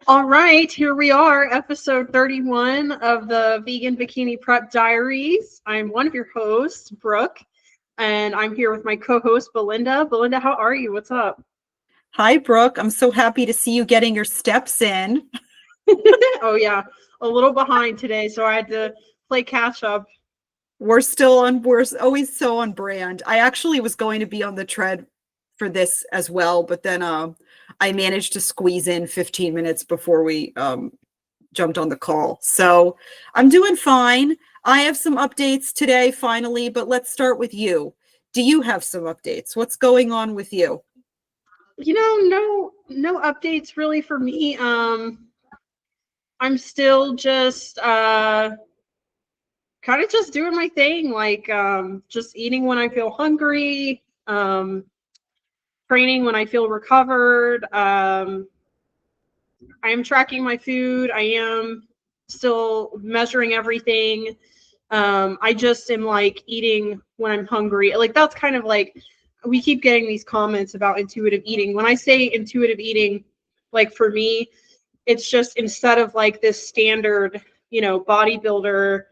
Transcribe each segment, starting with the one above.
All right, here we are, episode 31 of the Vegan Bikini Prep Diaries. I'm one of your hosts, Brooke, and I'm here with my co-host, Belinda. Belinda, how are you? What's up? Hi, Brooke. I'm so happy to see you getting your steps in. Oh, yeah, a little behind today, so I had to play catch up. We're always so on brand. I actually was going to be on the tread for this as well, but then I managed to squeeze in 15 minutes before we jumped on the call. So I'm doing fine. I have some updates today finally, but let's start with you. Do you have some updates? What's going on with you? No updates really for me. I'm still just kind of just doing my thing, like just eating when I feel hungry, training when I feel recovered. I am tracking my food. I am still measuring everything. I just am like eating when I'm hungry. Like that's kind of like, we keep getting these comments about intuitive eating. When I say intuitive eating, like for me, it's just instead of like this standard, bodybuilder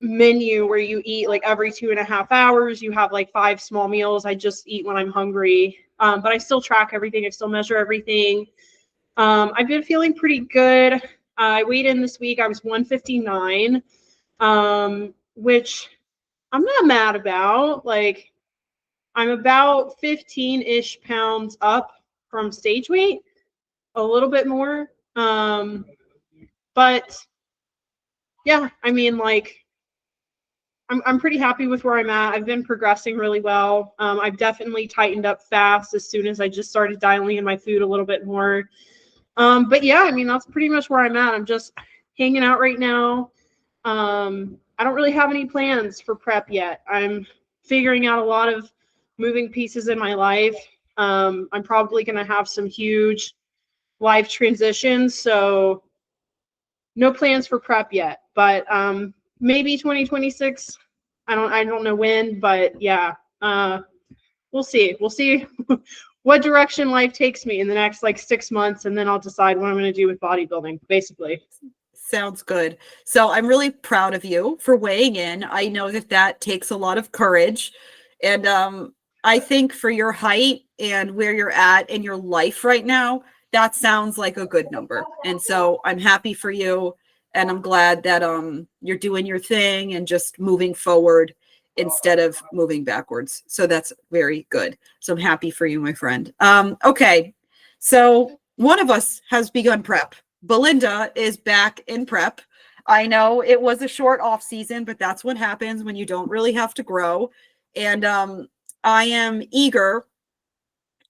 menu where you eat like every 2.5 hours, you have like 5 small meals. I just eat when I'm hungry. But I still track everything. I still measure everything. I've been feeling pretty good. I weighed in this week. I was 159, which I'm not mad about. Like, I'm about 15-ish pounds up from stage weight, a little bit more. But yeah, I mean, like, I'm pretty happy with where I'm at. I've been progressing really well. I've definitely tightened up fast as soon as I just started dialing in my food a little bit more. But yeah, I mean, that's pretty much where I'm at. I'm just hanging out right now. I don't really have any plans for prep yet. I'm figuring out a lot of moving pieces in my life. I'm probably going to have some huge life transitions, so no plans for prep yet, but maybe 2026. I don't know when, but yeah, we'll see. We'll see what direction life takes me in the next like 6 months, and then I'll decide what I'm going to do with bodybuilding, basically. Sounds good. So I'm really proud of you for weighing in. I know that takes a lot of courage. And I think for your height and where you're at in your life right now, that sounds like a good number. And so I'm happy for you. And I'm glad that you're doing your thing and just moving forward instead of moving backwards. So that's very good. So I'm happy for you, my friend. Okay. So one of us has begun prep. Belinda is back in prep. I know it was a short off season, but that's what happens when you don't really have to grow. And I am eager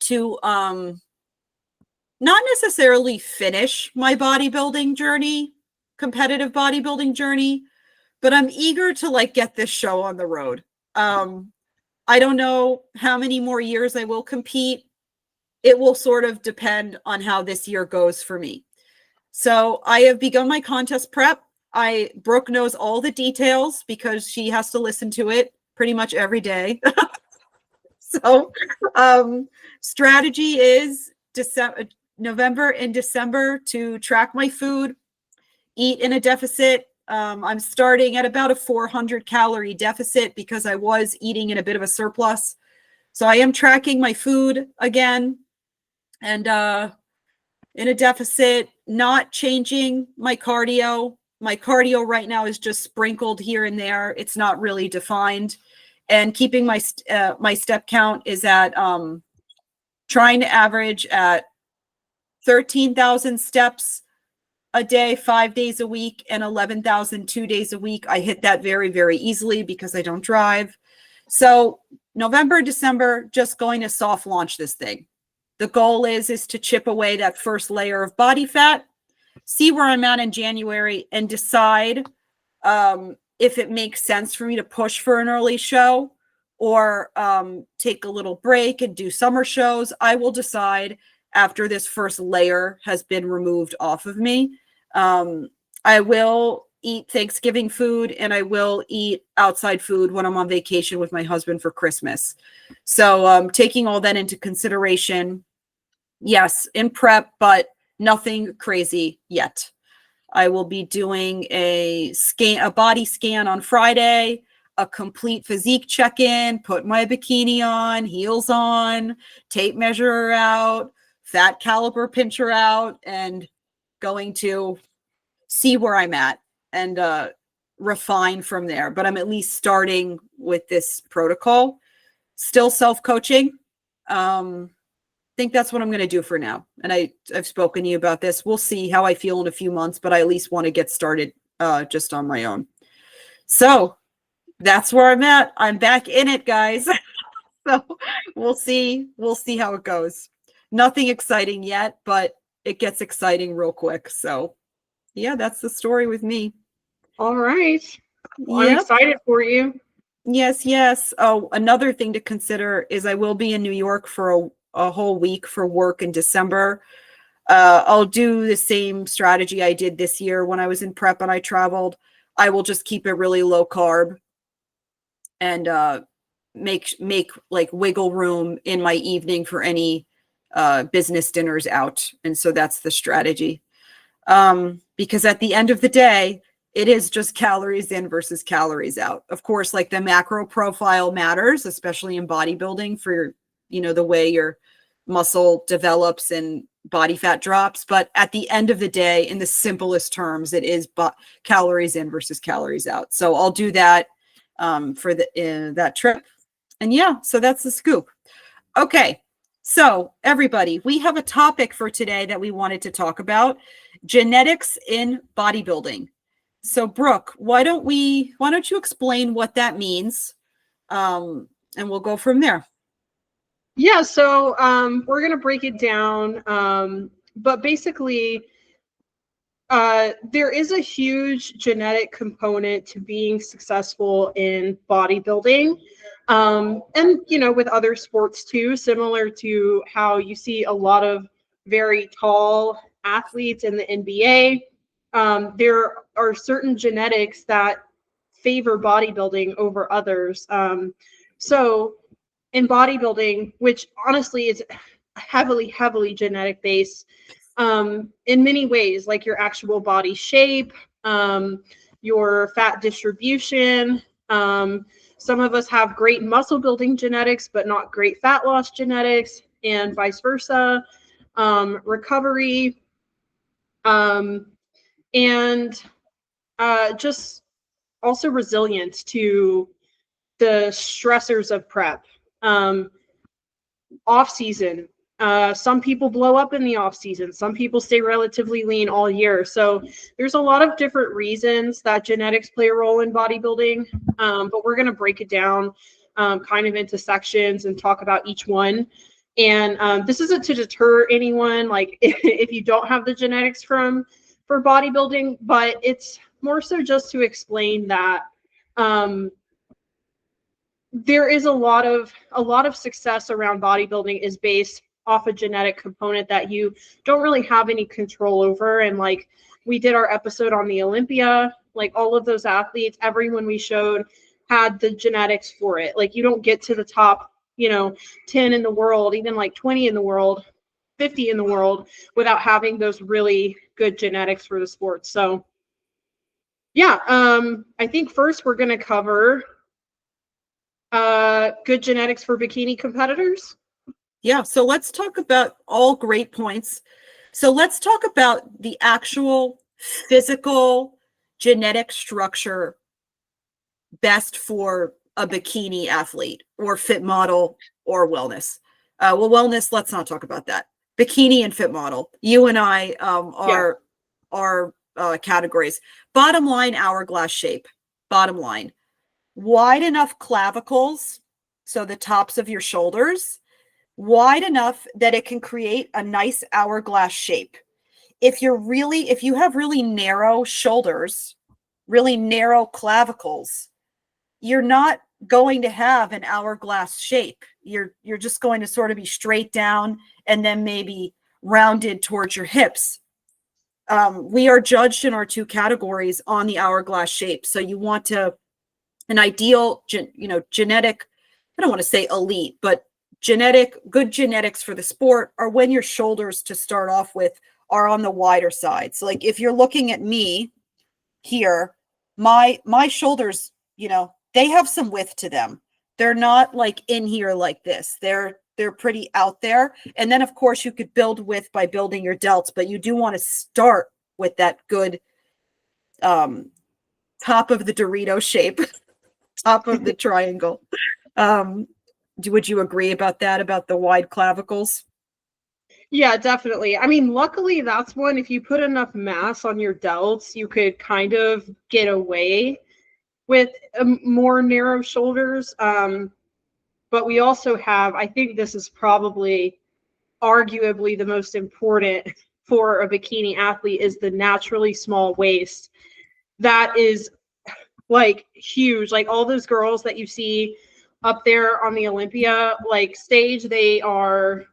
to not necessarily finish my bodybuilding journey, competitive bodybuilding journey, but I'm eager to like get this show on the road. I don't know how many more years I will compete. It will sort of depend on how this year goes for me. So I have begun my contest prep. Brooke knows all the details because she has to listen to it pretty much every day. So strategy is November and December to track my food, eat in a deficit. I'm starting at about a 400 calorie deficit because I was eating in a bit of a surplus. So I am tracking my food again and in a deficit, not changing my cardio. My cardio right now is just sprinkled here and there. It's not really defined. And keeping my step count is at trying to average at 13,000 steps a day, 5 days a week, and 11,000 2 days a week. I hit that very, very easily because I don't drive. So November, December, just going to soft launch this thing. The goal is to chip away that first layer of body fat, see where I'm at in January, and decide if it makes sense for me to push for an early show or take a little break and do summer shows. I will decide after this first layer has been removed off of me. I will eat Thanksgiving food and I will eat outside food when I'm on vacation with my husband for Christmas. So taking all that into consideration, yes, in prep, but Nothing crazy yet. I will be doing a body scan on Friday, a complete physique check-in, put my bikini on, heels on, tape measure out, fat caliper pincher out, and going to see where I'm at and refine from there. But I'm at least starting with this protocol. Still self-coaching. Think that's what I'm going to do for now. And I've spoken to you about this. We'll see how I feel in a few months, but I at least want to get started just on my own. So that's where I'm at. I'm back in it, guys. So we'll see how it goes. Nothing exciting yet, but it gets exciting real quick. So yeah, that's the story with me. All right. Well, Yep. I'm excited for you. Yes. Oh, another thing to consider is I will be in New York for a whole week for work in December. I'll do the same strategy I did this year when I was in prep and I traveled. I will just keep it really low carb and make like wiggle room in my evening for any business dinners out. And so that's the strategy. Because at the end of the day, it is just calories in versus calories out. Of course, like the macro profile matters, especially in bodybuilding for, the way your muscle develops and body fat drops. But at the end of the day, in the simplest terms, it is calories in versus calories out. So I'll do that for that trip. And yeah, so that's the scoop. Okay. So everybody, we have a topic for today that we wanted to talk about: genetics in bodybuilding. So Brooke, why don't you explain what that means? And we'll go from there. Yeah, so we're going to break it down. But basically, there is a huge genetic component to being successful in bodybuilding. And, with other sports too, similar to how you see a lot of very tall athletes in the NBA. There are certain genetics that favor bodybuilding over others. So in bodybuilding, which honestly is heavily genetic based, in many ways, like your actual body shape, your fat distribution. Some of us have great muscle building genetics, but not great fat loss genetics, and vice versa. Recovery, and just also resilience to the stressors of prep. Off season. Some people blow up in the off season. Some people stay relatively lean all year. So there's a lot of different reasons that genetics play a role in bodybuilding. But we're going to break it down kind of into sections and talk about each one. And this isn't to deter anyone, like if you don't have the genetics for bodybuilding, but it's more so just to explain that there is a lot of success around bodybuilding is based off a genetic component that you don't really have any control over. And like we did our episode on the Olympia, like all of those athletes, everyone we showed had the genetics for it. Like you don't get to the top, 10 in the world, even like 20 in the world, 50 in the world without having those really good genetics for the sport. So yeah, I think first we're going to cover good genetics for bikini competitors. Yeah, so let's talk about all great points. So let's talk about the actual physical genetic structure best for a bikini athlete or fit model or wellness. Wellness, let's not talk about that. Bikini and fit model. You and I are categories. Bottom line, hourglass shape. Bottom line. Wide enough clavicles, so the tops of your shoulders, wide enough that it can create a nice hourglass shape. If you have really narrow shoulders, really narrow clavicles, you're not going to have an hourglass shape. You're just going to sort of be straight down and then maybe rounded towards your hips. We are judged in our two categories on the hourglass shape. So you want an ideal, genetic, I don't want to say elite, but good genetics for the sport are when your shoulders to start off with are on the wider side. So like if you're looking at me here, my shoulders, you know, they have some width to them. They're not like in here like this. They're pretty out there. And then of course you could build width by building your delts, but you do want to start with that good top of the Dorito shape, top of the triangle. Would you agree about that, about the wide clavicles? Yeah, definitely. I mean, luckily that's one, if you put enough mass on your delts, you could kind of get away with more narrow shoulders. But we also have, I think this is probably arguably the most important for a bikini athlete, is the naturally small waist. That is like huge. Like all those girls that you see up there on the Olympia like stage, they are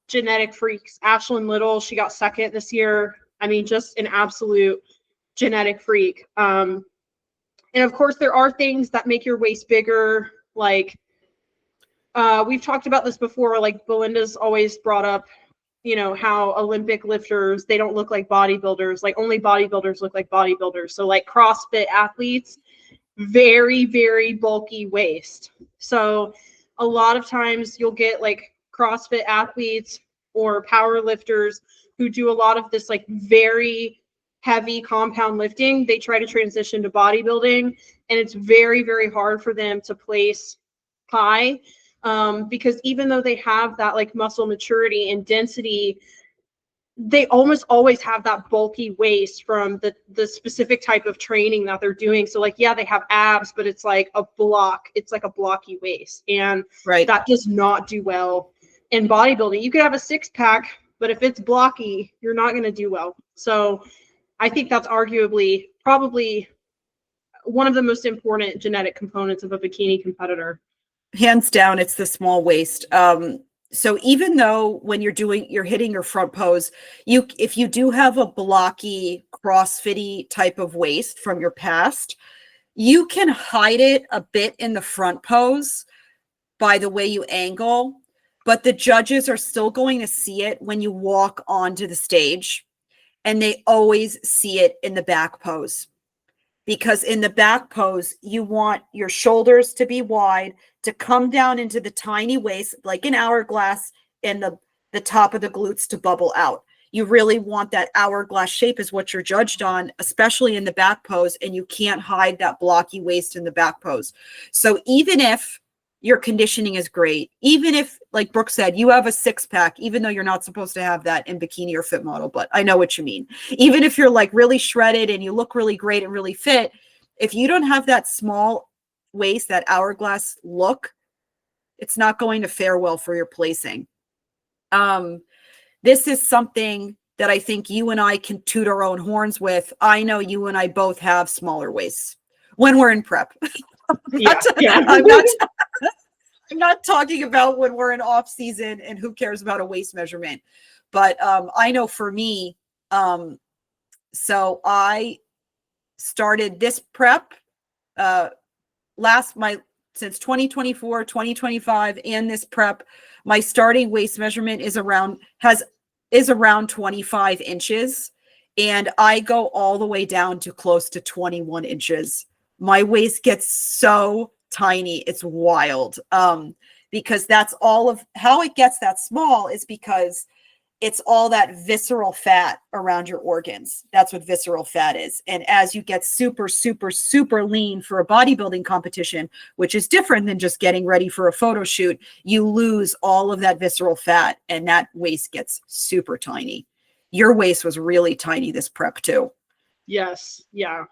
genetic freaks. Ashlyn Little, she got second this year. I mean, just an absolute genetic freak. And of course, there are things that make your waist bigger. Like we've talked about this before. Like Belinda's always brought up, you know, how Olympic lifters, they don't look like bodybuilders. Like only bodybuilders look like bodybuilders. So like CrossFit athletes, very, very bulky waist. So a lot of times you'll get like CrossFit athletes or power lifters who do a lot of this like very heavy compound lifting. They try to transition to bodybuilding, and it's very, very hard for them to place high because even though they have that like muscle maturity and density, they almost always have that bulky waist from the specific type of training that they're doing. So like, yeah, they have abs, but it's like a block. It's like a blocky waist. And that does not do well in bodybuilding. You could have a six pack, but if it's blocky, you're not going to do well. So I think that's arguably probably one of the most important genetic components of a bikini competitor. Hands down, it's the small waist. So even though when you're hitting your front pose, if you do have a blocky CrossFit type of waist from your past, you can hide it a bit in the front pose by the way you angle, but the judges are still going to see it when you walk onto the stage, and they always see it in the back pose. Because in the back pose, you want your shoulders to be wide, to come down into the tiny waist, like an hourglass, and the top of the glutes to bubble out. You really want that hourglass shape is what you're judged on, especially in the back pose, and you can't hide that blocky waist in the back pose. So even if your conditioning is great, even if, like Brooke said, you have a six pack, even though you're not supposed to have that in bikini or fit model, but I know what you mean. Even if you're like really shredded and you look really great and really fit, if you don't have that small waist, that hourglass look, it's not going to fare well for your placing. This is something that I think you and I can toot our own horns with. I know you and I both have smaller waists when we're in prep. I'm not talking about when we're in off season and who cares about a waist measurement, but I know for me, so I started this prep since 2024, 2025, and this prep, my starting waist measurement is around 25 inches, and I go all the way down to close to 21 inches. My waist gets so tiny, it's wild. Because that's all of how it gets that small, is because it's all that visceral fat around your organs. That's what visceral fat is. And as you get super, super, super lean for a bodybuilding competition, which is different than just getting ready for a photo shoot, you lose all of that visceral fat, and that waist gets super tiny. Your waist was really tiny this prep too. Yes. Yeah,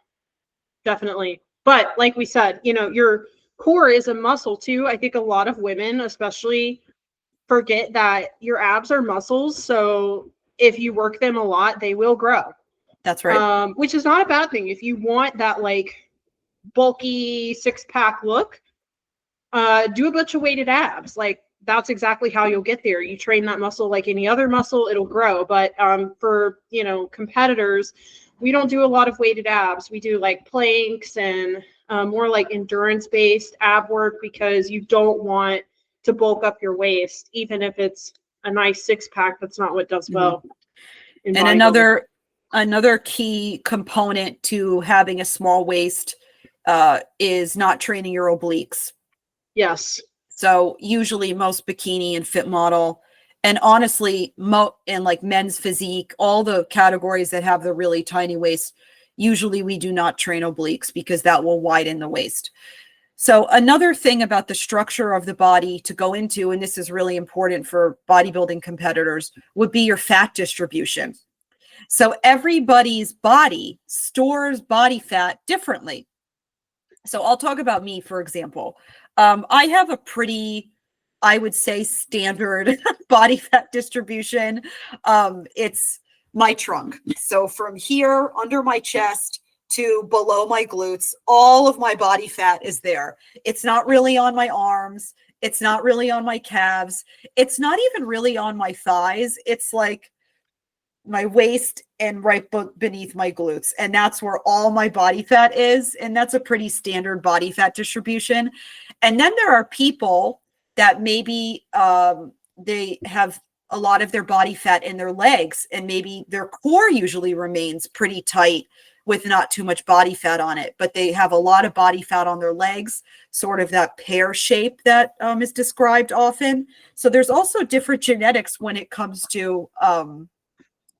definitely. But like we said, you know, your core is a muscle too. I think a lot of women, especially, forget that your abs are muscles. So if you work them a lot, they will grow. That's right. Which is not a bad thing. If you want that like bulky six-pack look, do a bunch of weighted abs. Like that's exactly how you'll get there. You train that muscle like any other muscle, it'll grow. But for, you know, competitors, we don't do a lot of weighted abs. We do like planks and more like endurance-based ab work, because you don't want to bulk up your waist, even if it's a nice six-pack. That's not what does well. in And bodybuilding. another key component to having a small waist is not training your obliques. Yes. So usually most bikini and fit model, and honestly, and like men's physique, all the categories that have the really tiny waist, usually we do not train obliques because that will widen the waist. So another thing about the structure of the body to go into, and this is really important for bodybuilding competitors, would be your fat distribution. So everybody's body stores body fat differently. So I'll talk about me, for example. I have a pretty, I would say, standard body fat distribution. It's my trunk. So from here under my chest to below my glutes, all of my body fat is there. It's not really on my arms. It's not really on my calves. It's not even really on my thighs. It's like my waist and right beneath my glutes. And that's where all my body fat is. And that's a pretty standard body fat distribution. And then there are people that maybe they have a lot of their body fat in their legs, and maybe their core usually remains pretty tight with not too much body fat on it, but they have a lot of body fat on their legs, sort of that pear shape that is described often. So there's also different genetics when it comes to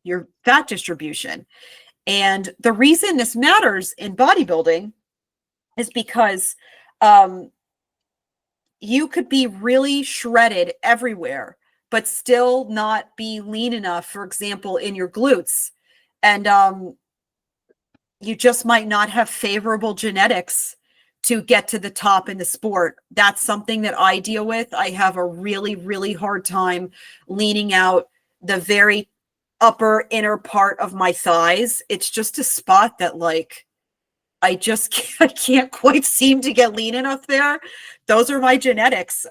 your fat distribution. And the reason this matters in bodybuilding is because you could be really shredded everywhere, but still not be lean enough, for example, in your glutes. And you just might not have favorable genetics to get to the top in the sport. That's something that I deal with. I have a really, really hard time leaning out the very upper inner part of my thighs. It's just a spot that like I can't quite seem to get lean enough there. Those are my genetics.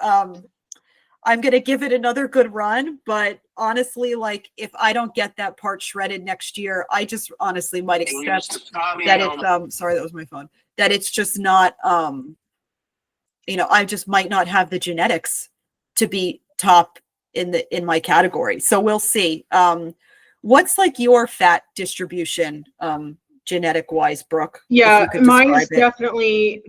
I'm going to give it another good run, but honestly, like if I don't get that part shredded next year, I just honestly might accept that it's sorry, that was my phone, that it's just not I just might not have the genetics to be top in my category. So we'll see. What's like your fat distribution genetic wise, Brooke? Yeah, mine's definitely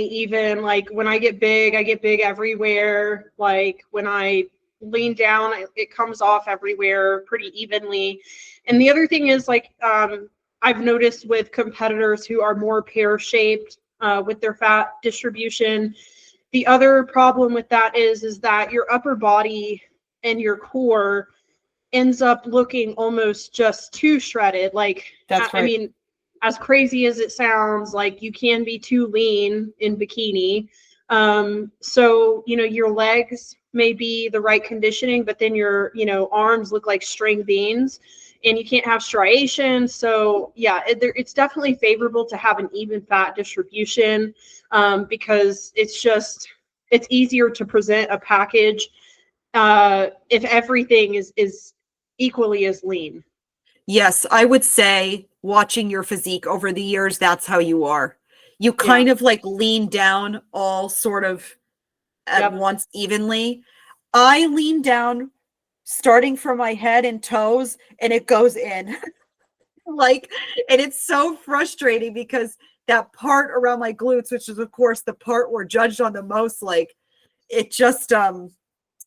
even. Like when I get big everywhere. Like when I lean down, it comes off everywhere pretty evenly. And the other thing is like I've noticed with competitors who are more pear-shaped with their fat distribution, the other problem with that is that your upper body and your core ends up looking almost just too shredded. Like, that's right. I mean, as crazy as it sounds, like you can be too lean in bikini. So, your legs may be the right conditioning, but then your, arms look like string beans and you can't have striation. So yeah, it's definitely favorable to have an even fat distribution because it's easier to present a package if everything is equally as lean. Yes, I would say watching your physique over the years, that's how you are. You kind of like lean down all sort of at once evenly. I lean down starting from my head and toes and it goes in. And it's so frustrating because that part around my glutes, which is of course the part we're judged on the most, like it just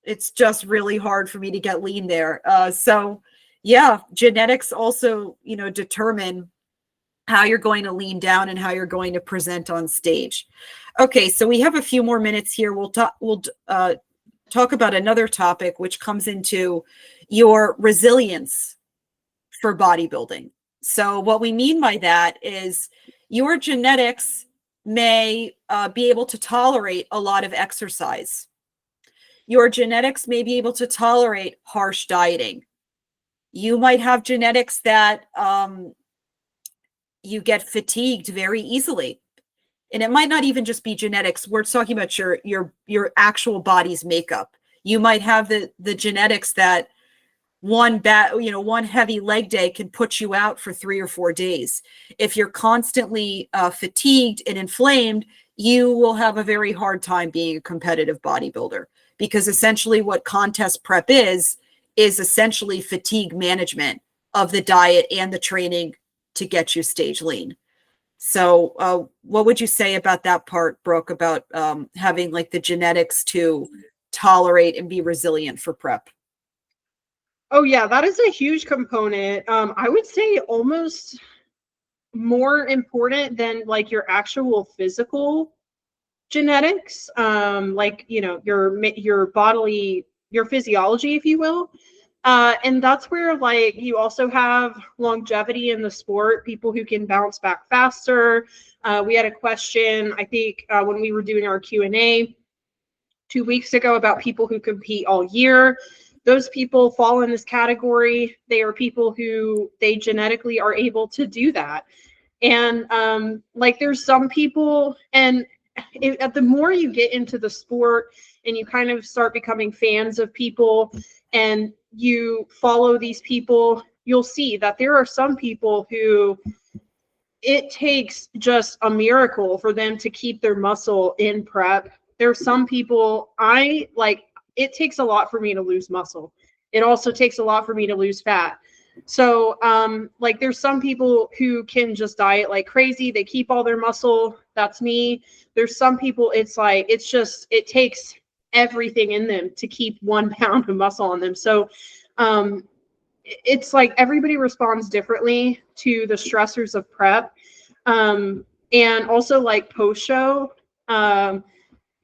it's just really hard for me to get lean there. So yeah, genetics also, determine how you're going to lean down and how you're going to present on stage. Okay, so we have a few more minutes here. We'll talk about another topic, which comes into your resilience for bodybuilding. So what we mean by that is your genetics may be able to tolerate a lot of exercise. Your genetics may be able to tolerate harsh dieting. You might have genetics that you get fatigued very easily. And it might not even just be genetics. We're talking about your actual body's makeup. You might have the genetics that one heavy leg day can put you out for 3 or 4 days. If you're constantly fatigued and inflamed, you will have a very hard time being a competitive bodybuilder, because essentially what contest prep is essentially fatigue management of the diet and the training to get you stage lean. So what would you say about that part, Brooke, about having like the genetics to tolerate and be resilient for prep? Oh yeah, that is a huge component. I would say almost more important than like your actual physical genetics, like, you know, your bodily, your physiology, if you will. And that's where like you also have longevity in the sport, people who can bounce back faster. We had a question, I think, when we were doing our Q&A 2 weeks ago about people who compete all year. Those people fall in this category. They are people who they genetically are able to do that. And like there's some people, and the more you get into the sport and you kind of start becoming fans of people and you follow these people, you'll see that there are some people who it takes just a miracle for them to keep their muscle in prep. There's some people I like, it takes a lot for me to lose muscle. It also takes a lot for me to lose fat. So like there's some people who can just diet like crazy. They keep all their muscle. That's me. There's some people it's like it's just it takes everything in them to keep 1 pound of muscle on them. So it's like everybody responds differently to the stressors of prep. And also like post show,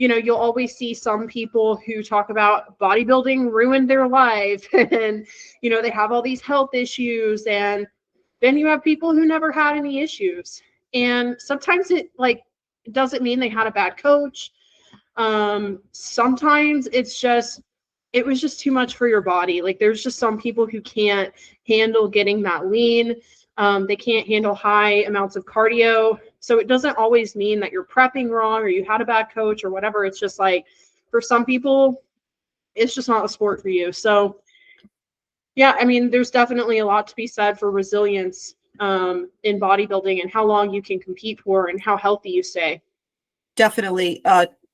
you know, you'll always see some people who talk about bodybuilding ruined their life and, you know, they have all these health issues. And then you have people who never had any issues. And sometimes it like doesn't mean they had a bad coach. Sometimes it was just too much for your body. Like there's just some people who can't handle getting that lean. They can't handle high amounts of cardio. So it doesn't always mean that you're prepping wrong or you had a bad coach or whatever. It's just like for some people, it's just not a sport for you. So yeah, I mean, there's definitely a lot to be said for resilience in bodybuilding and how long you can compete for and how healthy you stay. Definitely.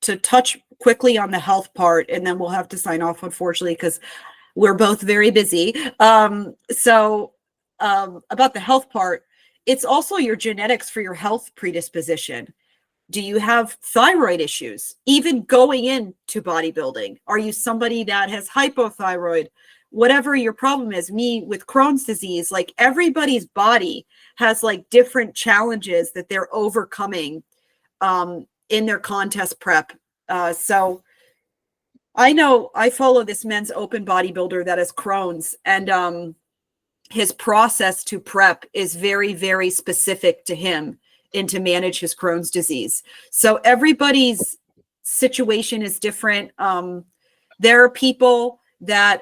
To touch quickly on the health part, and then we'll have to sign off, unfortunately, because we're both very busy. So about the health part, it's also your genetics for your health predisposition. Do you have thyroid issues? Even going into bodybuilding, are you somebody that has hypothyroid? Whatever your problem is, me with Crohn's disease, like everybody's body has like different challenges that they're overcoming in their contest prep. So I know I follow this men's open bodybuilder that has Crohn's, and his process to prep is very, very specific to him and to manage his Crohn's disease. So everybody's situation is different. There are people that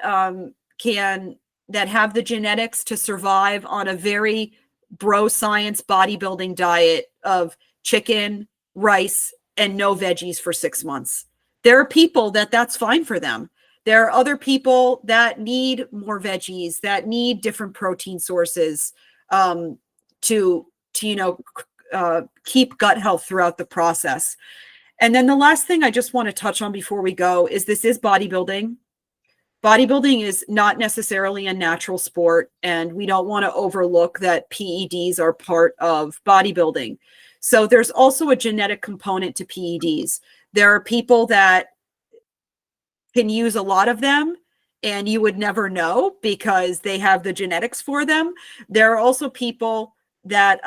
that have the genetics to survive on a very bro science bodybuilding diet of chicken, rice, and no veggies for 6 months. There are people that that's fine for them. There are other people that need more veggies, that need different protein sources to you know, keep gut health throughout the process. And then the last thing I just want to touch on before we go is this is bodybuilding. Bodybuilding is not necessarily a natural sport, and we don't want to overlook that PEDs are part of bodybuilding. So there's also a genetic component to PEDs. There are people that can use a lot of them and you would never know because they have the genetics for them. There are also people that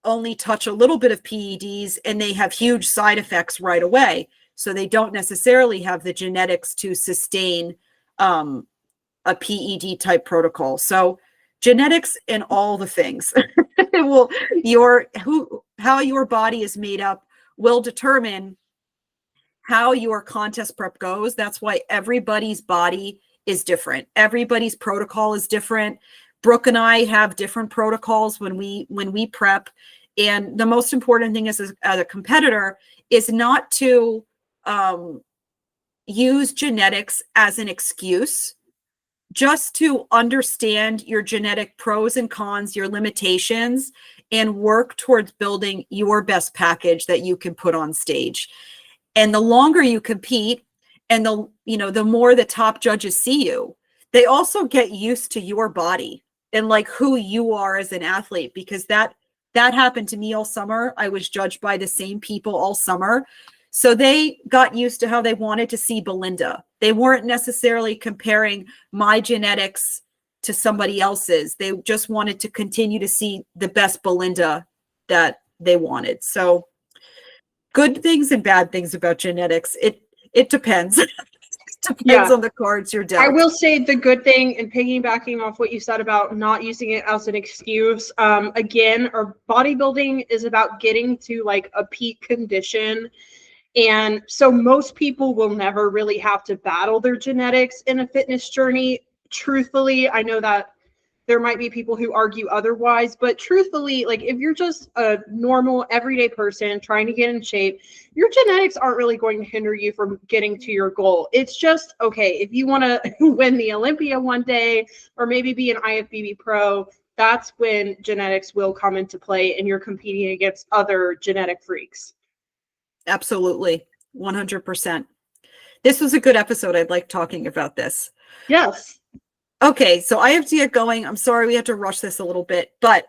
only touch a little bit of PEDs and they have huge side effects right away. So they don't necessarily have the genetics to sustain a PED type protocol. So genetics and all the things will how your body is made up will determine how your contest prep goes. That's why everybody's body is different. Everybody's protocol is different. Brooke and I have different protocols when we prep. And the most important thing is, as a competitor, is not to use genetics as an excuse, just to understand your genetic pros and cons, your limitations, and work towards building your best package that you can put on stage. And the longer you compete and the more the top judges see you, they also get used to your body. and like who you are as an athlete, because that happened to me all summer. I was judged by the same people all summer. So they got used to how they wanted to see Belinda. They weren't necessarily comparing my genetics to somebody else's. They just wanted to continue to see the best Belinda that they wanted. So good things and bad things about genetics. It depends. It depends on the cards you're dealt. I will say the good thing, and piggybacking off what you said about not using it as an excuse, again, our bodybuilding is about getting to like a peak condition. And so most people will never really have to battle their genetics in a fitness journey. Truthfully, I know that there might be people who argue otherwise, but truthfully, like if you're just a normal everyday person trying to get in shape, your genetics aren't really going to hinder you from getting to your goal. It's just, okay, if you want to win the Olympia one day or maybe be an IFBB pro, that's when genetics will come into play and you're competing against other genetic freaks. Absolutely. 100%. This was a good episode. I'd like talking about this. Yes. Okay, so I have to get going. I'm sorry we had to rush this a little bit, but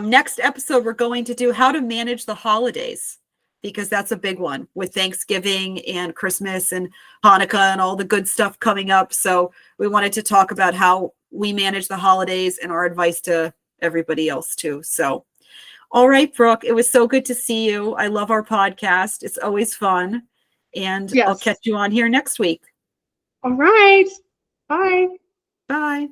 next episode we're going to do how to manage the holidays, because that's a big one with Thanksgiving and Christmas and Hanukkah and all the good stuff coming up. So we wanted to talk about how we manage the holidays and our advice to everybody else too. So, all right, Brooke, it was so good to see you. I love our podcast. It's always fun. And I'll catch you on here next week. All right. Bye. Bye.